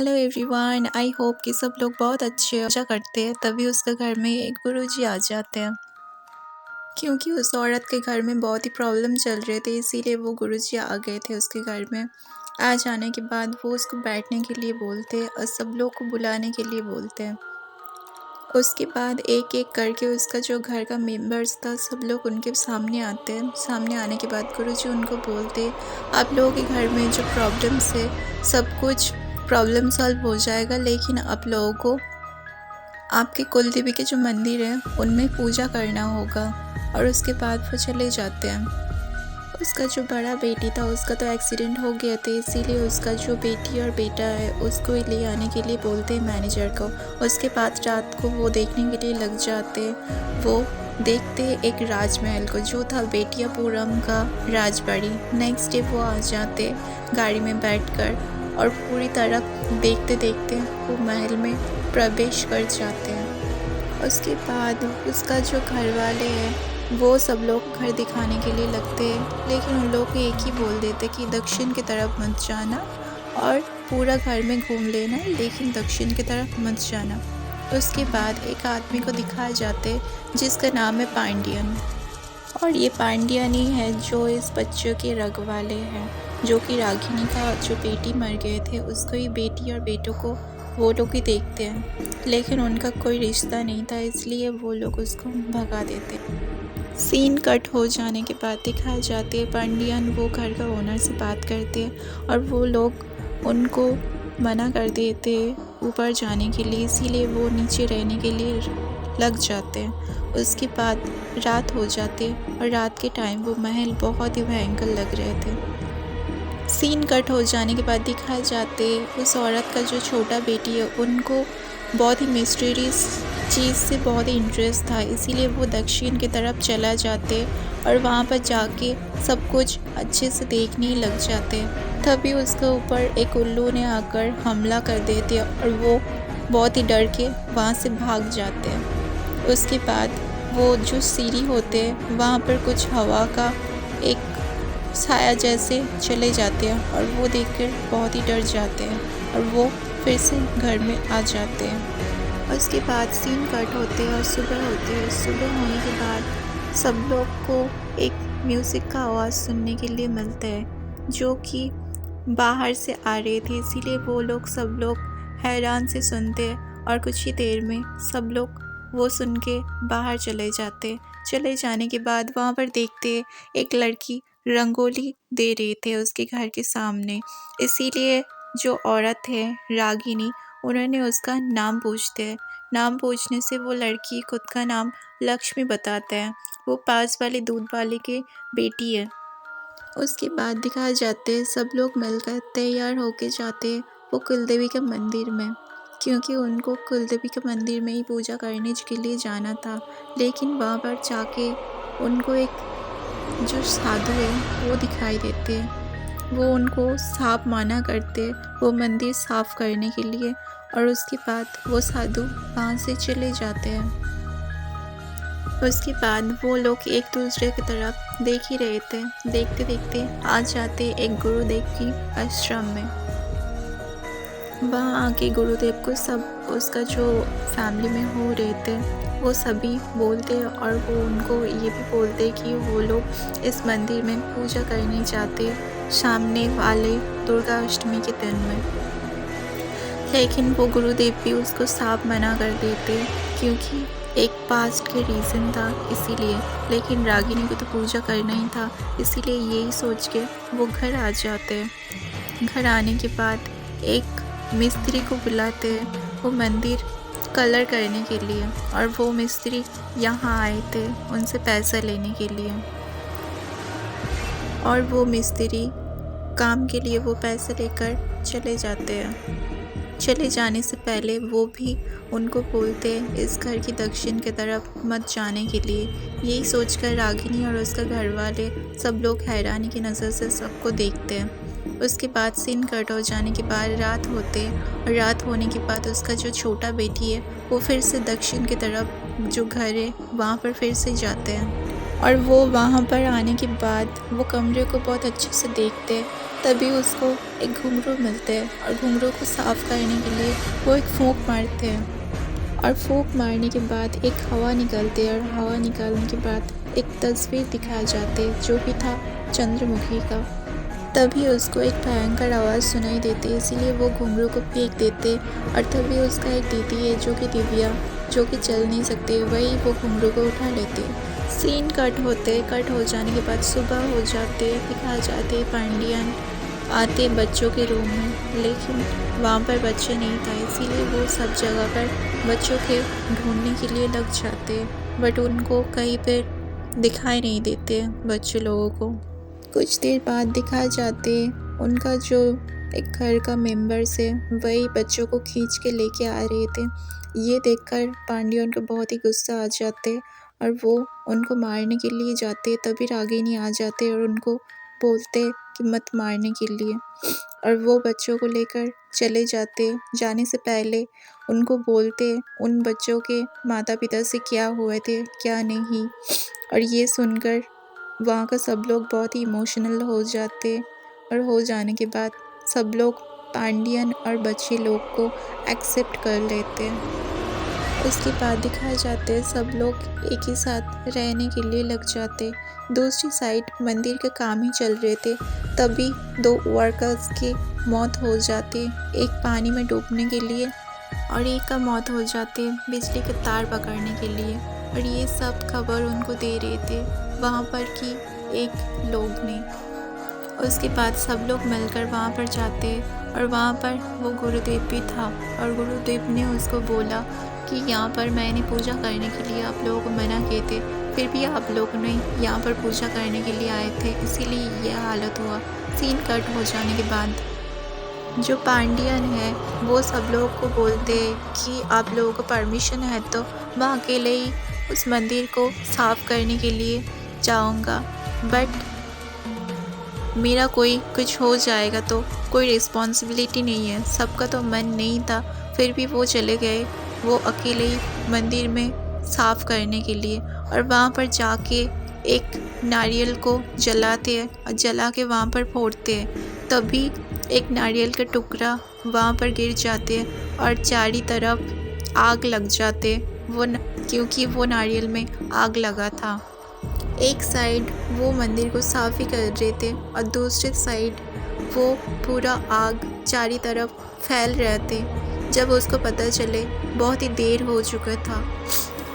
Hello everyone, I hope कि सब लोग बहुत अच्छे पूजा करते हैं। तभी उसके घर में एक गुरुजी आ जाते हैं, क्योंकि उस औरत के घर में बहुत ही प्रॉब्लम चल रहे थे, इसीलिए वो गुरुजी आ गए थे उसके घर में। आ जाने के बाद वो उसको बैठने के लिए बोलते हैं और सब लोग को बुलाने के लिए बोलते हैं। उसके बाद एक एक करके उसका जो घर का मेंबर्स था सब लोग उनके सामने आते हैं। सामने आने के बाद गुरुजी उनको बोलते, आप लोगों के घर में जो प्रॉब्लम्स है सब कुछ प्रॉब्लम सॉल्व हो जाएगा, लेकिन आप लोगों को आपके कुल देवी के जो मंदिर है उनमें पूजा करना होगा। और उसके बाद वो चले जाते हैं। उसका जो बड़ा बेटी था उसका तो एक्सीडेंट हो गया था, इसीलिए उसका जो बेटी और बेटा है उसको ले आने के लिए बोलते हैं मैनेजर को। उसके बाद रात को वो देखने के लिए लग जाते। वो देखते एक राजमहल को जो था बेटियापुरम का राजबाड़ी। नेक्स्ट डे वो आ जाते गाड़ी में बैठकर और पूरी तरह देखते देखते वो महल में प्रवेश कर जाते हैं। उसके बाद उसका जो घर वाले हैं वो सब लोग घर दिखाने के लिए लगते हैं, लेकिन उन लोग एक ही बोल देते कि दक्षिण की तरफ मत जाना और पूरा घर में घूम लेना, लेकिन दक्षिण की तरफ मत जाना। उसके बाद एक आदमी को दिखाए जाते जिसका नाम है पांडियन, और ये पांडियन ही है जो इस बच्चों के रखवाले हैं, जो कि रागिनी का जो बेटी मर गए थे उसको ही बेटी और बेटों को वो लोग ही देखते हैं, लेकिन उनका कोई रिश्ता नहीं था, इसलिए वो लोग उसको भगा देते। सीन कट हो जाने के बाद दिखाए जाते हैं पांडियन वो घर का ओनर से बात करते हैं और वो लोग उनको मना कर देते ऊपर जाने के लिए, इसीलिए वो नीचे रहने के लिए लग जाते हैं। उसके बाद रात हो जाती है और रात के टाइम वो महल बहुत ही भयंकर लग रहे थे। सीन कट हो जाने के बाद दिखाए जाते उस औरत का जो छोटा बेटी है उनको बहुत ही मिस्टीरियस चीज़ से बहुत ही इंटरेस्ट था, इसीलिए वो दक्षिण की तरफ चला जाते और वहाँ पर जाके सब कुछ अच्छे से देखने लग जाते। तभी उसके ऊपर एक उल्लू ने आकर हमला कर देते और वो बहुत ही डर के वहाँ से भाग जाते हैं। उसके बाद वो जो सीढ़ी होते हैं वहाँ पर कुछ हवा का एक साया जैसे चले जाते हैं और वो देखकर बहुत ही डर जाते हैं और वो फिर से घर में आ जाते हैं। उसके बाद सीन कट होते हैं और सुबह होती है। सुबह होने के बाद सब लोग को एक म्यूज़िक का आवाज़ सुनने के लिए मिलता है जो कि बाहर से आ रहे थे, इसीलिए वो लोग सब लोग हैरान से सुनते हैं और कुछ ही देर में सब लोग वो सुन के बाहर चले जाते। चले जाने के बाद वहाँ पर देखते एक लड़की रंगोली दे रहे थे उसके घर के सामने, इसीलिए जो औरत है रागिनी उन्होंने उसका नाम पूछते हैं। नाम पूछने से वो लड़की खुद का नाम लक्ष्मी बताता है, वो पास वाले दूध वाले के बेटी है। उसके बाद दिखाए जाते सब लोग मिलकर तैयार होके जाते वो कुलदेवी के मंदिर में, क्योंकि उनको कुलदेवी के मंदिर में ही पूजा करने के लिए जाना था। लेकिन वहाँ पर जाके उनको एक जो साधु है वो दिखाई देते, वो उनको साफ माना करते वो मंदिर साफ करने के लिए, और उसके बाद वो साधु वहाँ से चले जाते हैं। उसके बाद वो लोग एक दूसरे की तरफ देख ही रहे थे। देखते देखते आ जाते एक गुरुदेव की आश्रम में। वहाँ आके गुरुदेव को सब उसका जो फैमिली में हो रहे थे वो सभी बोलते और वो उनको ये भी बोलते कि वो लोग इस मंदिर में पूजा करने जाते सामने वाले दुर्गा अष्टमी के दिन में। लेकिन वो गुरुदेव भी उसको साफ मना कर देते, क्योंकि एक पास्ट के रीज़न था इसीलिए, लेकिन रागिनी को तो पूजा करना ही था, इसीलिए यही सोच के वो घर आ जाते। घर आने के बाद एक मिस्त्री को बुलाते वो मंदिर कलर करने के लिए, और वो मिस्त्री यहाँ आए थे उनसे पैसा लेने के लिए, और वो मिस्त्री काम के लिए वो पैसे लेकर चले जाते हैं। चले जाने से पहले वो भी उनको बोलते इस घर की दक्षिण की तरफ मत जाने के लिए। यही सोचकर रागिनी और उसका घर वाले सब लोग हैरानी की नज़र से सबको देखते हैं। उसके बाद सीन कट हो जाने के बाद रात होते और रात होने के बाद उसका जो छोटा बेटी है वो फिर से दक्षिण की तरफ जो घर है वहाँ पर फिर से जाते हैं और वो वहाँ पर आने के बाद वो कमरे को बहुत अच्छे से देखते हैं। तभी उसको एक घुंघरू मिलते हैं और घुंघरू को साफ़ करने के लिए वो एक फूंक मारते हैं और फूंक मारने के बाद एक हवा निकलती है और हवा निकालने के बाद एक तस्वीर दिखाया जाती है जो कि था चंद्रमुखी का। तभी उसको एक भयंकर आवाज़ सुनाई देती है, इसीलिए वो घुंघरू को फेंक देते और तभी उसका एक दीदी है जो कि दिव्या, जो कि चल नहीं सकती, वही वो घुंघरू को उठा लेती है। सीन कट हो जाने के बाद सुबह हो जाते, दिखाया जाते हैं पांडियन आते बच्चों के रूम में, लेकिन वहाँ पर बच्चे नहीं था, इसीलिए वो सब जगह पर बच्चों के ढूंढने के लिए लग जाते, बट उनको कहीं पर दिखाई नहीं देते बच्चे लोगों को। कुछ देर बाद दिखाए जाते उनका जो एक घर का मेंबर्स है वही बच्चों को खींच के लेके आ रहे थे। ये देखकर पांड्यन को बहुत ही गुस्सा आ जाते और वो उनको मारने के लिए जाते, तभी रागिनी आ जाते और उनको बोलते कि मत मारने के लिए, और वो बच्चों को लेकर चले जाते। जाने से पहले उनको बोलते उन बच्चों के माता पिता से क्या हुए थे क्या नहीं, और ये सुनकर वहाँ का सब लोग बहुत ही इमोशनल हो जाते और हो जाने के बाद सब लोग पांडियन और बच्चे लोग को एक्सेप्ट कर लेते। उसके बाद दिखाए जाते सब लोग एक ही साथ रहने के लिए लग जाते। दूसरी साइड मंदिर के काम ही चल रहे थे, तभी 2 वर्कर्स की मौत हो जाती, एक पानी में डूबने के लिए और एक का मौत हो जाती बिजली के तार पकड़ने के लिए, और ये सब खबर उनको दे रहे थे वहाँ पर कि एक लोग ने। उसके बाद सब लोग मिलकर वहाँ पर जाते और वहाँ पर वो गुरुदेव भी था, और गुरुदेव ने उसको बोला कि यहाँ पर मैंने पूजा करने के लिए आप लोगों को मना किए थे, फिर भी आप लोग ने यहाँ पर पूजा करने के लिए आए थे, इसीलिए यह हालत हुआ। सीन कट हो जाने के बाद जो पांडियन है वो सब लोगों को बोलते कि आप लोगों को परमिशन है तो मैं अकेले ही उस मंदिर को साफ़ करने के लिए जाऊंगा, बट मेरा कोई कुछ हो जाएगा तो कोई रिस्पॉन्सिबिलिटी नहीं है। सबका तो मन नहीं था, फिर भी वो चले गए वो अकेले ही मंदिर में साफ़ करने के लिए, और वहाँ पर जाके एक नारियल को जलाते हैं और जला के वहाँ पर फोड़ते हैं। तभी एक नारियल का टुकड़ा वहाँ पर गिर जाते हैं और चारों तरफ आग लग जाते क्योंकि वो नारियल में आग लगा था। एक साइड वो मंदिर को साफ ही कर रहे थे और दूसरे साइड वो पूरा आग चारों तरफ फैल रहे थे। जब उसको पता चले बहुत ही देर हो चुका था,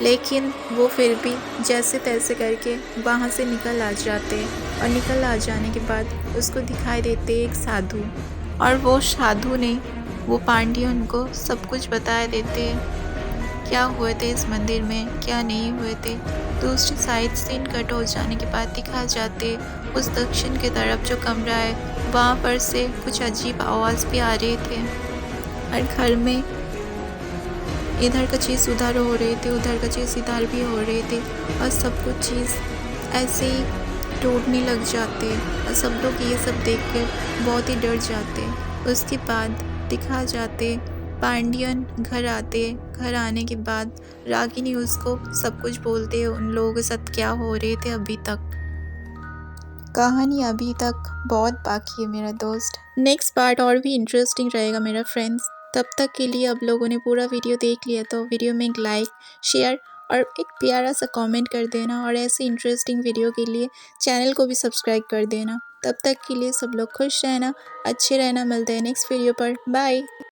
लेकिन वो फिर भी जैसे तैसे करके वहाँ से निकल आ जाते, और निकल आ जाने के बाद उसको दिखाई देते एक साधु, और वो साधु ने वो पांडियन को सब कुछ बता देते क्या हुए थे इस मंदिर में क्या नहीं हुए थे। दूसरी साइड सीन कट हो जाने के बाद दिखा जाते उस दक्षिण की तरफ जो कमरा है वहाँ पर से कुछ अजीब आवाज़ भी आ रहे थे, और घर में इधर का चीज़ उधर हो रहे थे, उधर का चीज़ इधर भी हो रहे थे, और सब कुछ चीज़ ऐसे ही टूटने लग जाते, और सब लोग ये सब देख कर बहुत ही डर जाते। उसके बाद दिखा जाते पांडियन घर आते, घर आने के बाद रागिनी उसको सब कुछ बोलते उन लोगों के साथ क्या हो रहे थे अभी तक। कहानी अभी तक बहुत बाकी है मेरा दोस्त, नेक्स्ट पार्ट और भी इंटरेस्टिंग रहेगा मेरा फ्रेंड्स। तब तक के लिए आप लोगों ने पूरा वीडियो देख लिया तो वीडियो में एक लाइक शेयर और एक प्यारा सा कमेंट कर देना, और ऐसे इंटरेस्टिंग वीडियो के लिए चैनल को भी सब्सक्राइब कर देना। तब तक के लिए सब लोग खुश रहना, अच्छे रहना, मिलते हैं नेक्स्ट वीडियो पर, बाय।